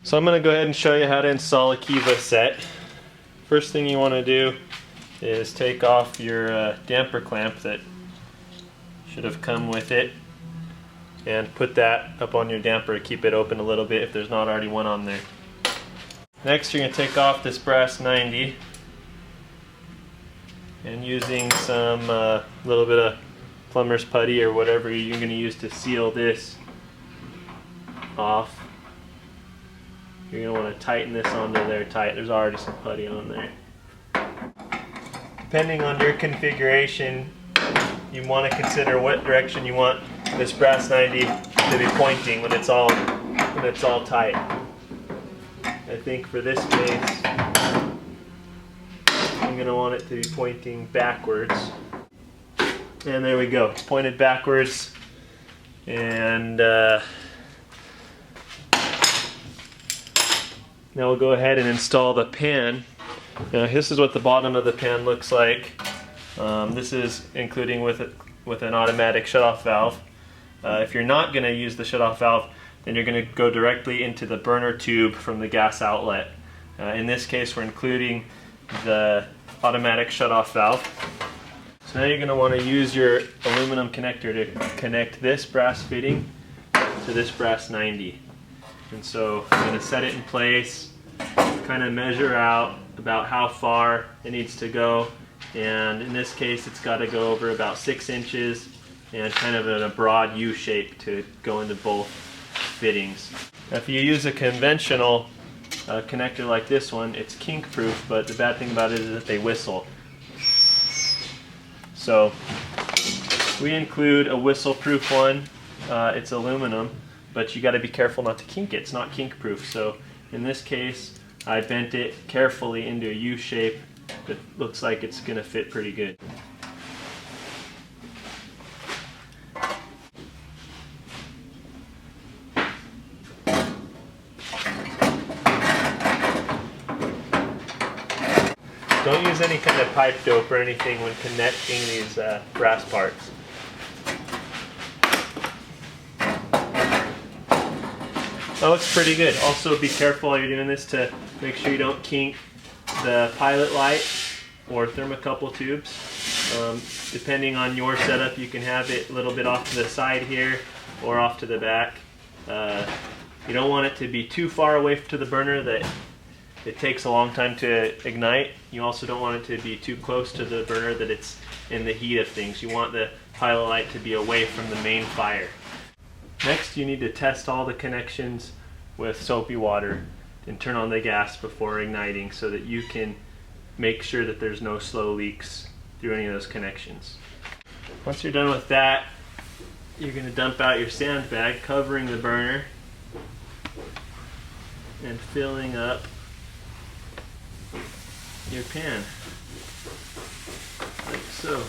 So I'm going to go ahead and show you how to install a Kiva set. First thing you want to do is take off your damper clamp that should have come with it and put that up on your damper to keep it open a little bit if there's not already one on there. Next, you're going to take off this brass 90 and using some little bit of plumber's putty or whatever you're going to use to seal this off. You're going to want to tighten this onto there tight. There's already some putty on there. Depending on your configuration, you want to consider what direction you want this brass 90 to be pointing when it's all tight. I think for this case, I'm going to want it to be pointing backwards. And there we go. It's pointed backwards. And now we'll go ahead and install the pan. Now this is what the bottom of the pan looks like. This is including with an automatic shutoff valve. If you're not going to use the shutoff valve, then you're going to go directly into the burner tube from the gas outlet. In this case, we're including the automatic shutoff valve. So now you're going to want to use your aluminum connector to connect this brass fitting to this brass 90. And so I'm going to set it in place, kind of measure out about how far it needs to go. And in this case, it's got to go over about 6 inches and kind of in a broad U shape to go into both fittings. Now, if you use a conventional connector like this one, it's kink proof, but the bad thing about it is that they whistle. So we include a whistle proof one. It's aluminum, but you got to be careful not to kink it. It's not kink proof. So in this case, I bent it carefully into a U shape that looks like it's going to fit pretty good. Don't use any kind of pipe dope or anything when connecting these brass parts. That looks pretty good. Also be careful while you're doing this to make sure you don't kink the pilot light or thermocouple tubes. Depending on your setup, you can have it a little bit off to the side here or off to the back. You don't want it to be too far away to the burner that it takes a long time to ignite. You also don't want it to be too close to the burner that it's in the heat of things. You want the pilot light to be away from the main fire. Next, you need to test all the connections with soapy water and turn on the gas before igniting so that you can make sure that there's no slow leaks through any of those connections. Once you're done with that, you're going to dump out your sandbag covering the burner and filling up your pan, like so.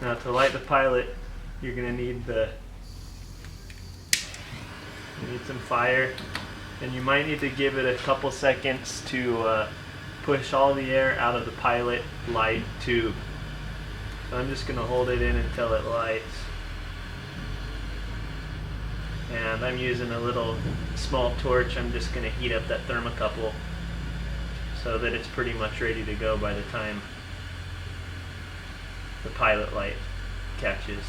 Now to light the pilot, you're going to need some fire, and you might need to give it a couple seconds to push all the air out of the pilot light tube. So I'm just going to hold it in until it lights. And I'm using a little small torch. I'm just going to heat up that thermocouple so that it's pretty much ready to go by the time the pilot light catches.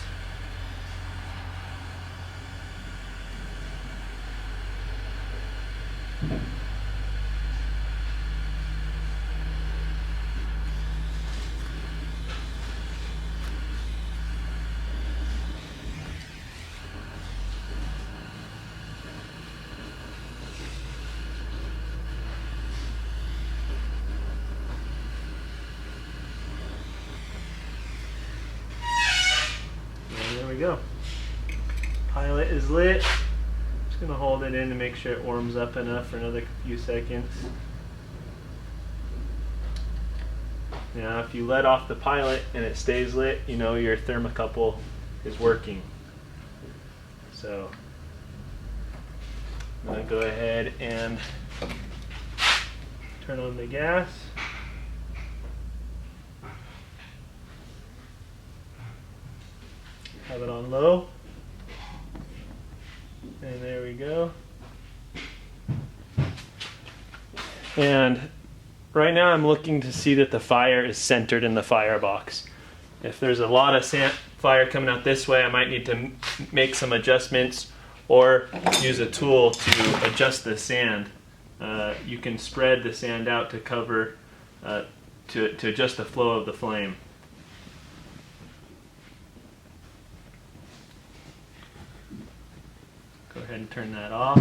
Go. Pilot is lit. Just going to hold it in to make sure it warms up enough for another few seconds. Now if you let off the pilot and it stays lit, you know your thermocouple is working. So I'm going to go ahead and turn on the gas. Have it on low. And there we go. And right now I'm looking to see that the fire is centered in the firebox. If there's a lot of fire coming out this way, I might need to make some adjustments or use a tool to adjust the sand. You can spread the sand out to cover, to adjust the flow of the flame. Go ahead and turn that off.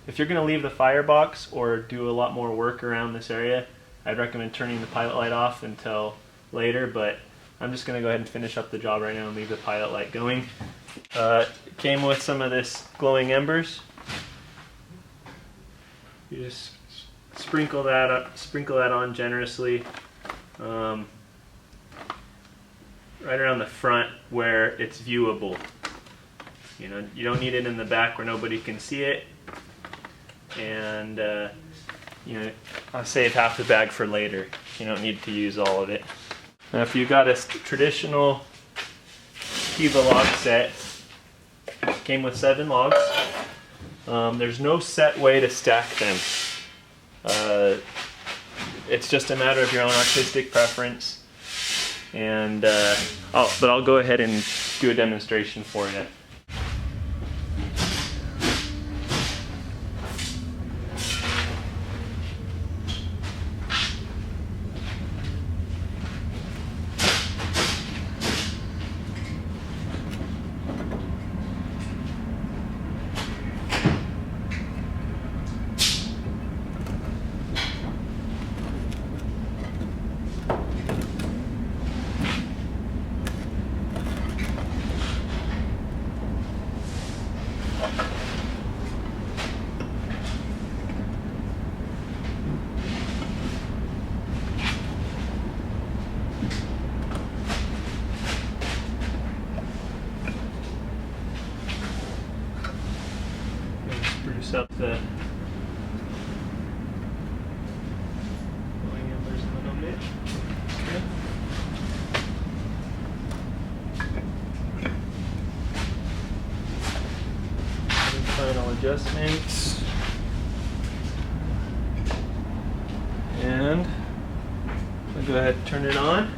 If you're going to leave the firebox or do a lot more work around this area, I'd recommend turning the pilot light off until later, but I'm just going to go ahead and finish up the job right now and leave the pilot light going. It came with some of this glowing embers. You just sprinkle that on generously, right around the front where it's viewable. You know, you don't need it in the back where nobody can see it, and you know, I'll save half the bag for later. You don't need to use all of it. Now, if you got a traditional Kiva log set, came with 7 logs. There's no set way to stack them. It's just a matter of your own artistic preference. And but I'll go ahead and do a demonstration for you. Spruce up the glowing embers a little bit. Okay. Final adjustments. And I'll go ahead and turn it on.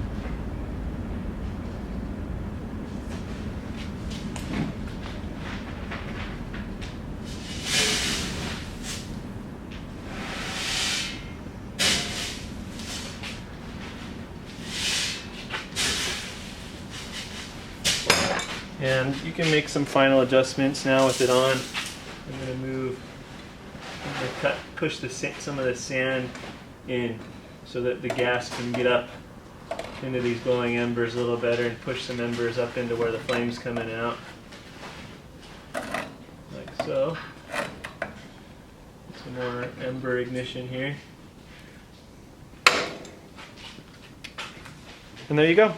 And you can make some final adjustments now with it on. I'm going to push some of the sand in so that the gas can get up into these glowing embers a little better, and push some embers up into where the flame's coming out. Like so. Some more ember ignition here. And there you go.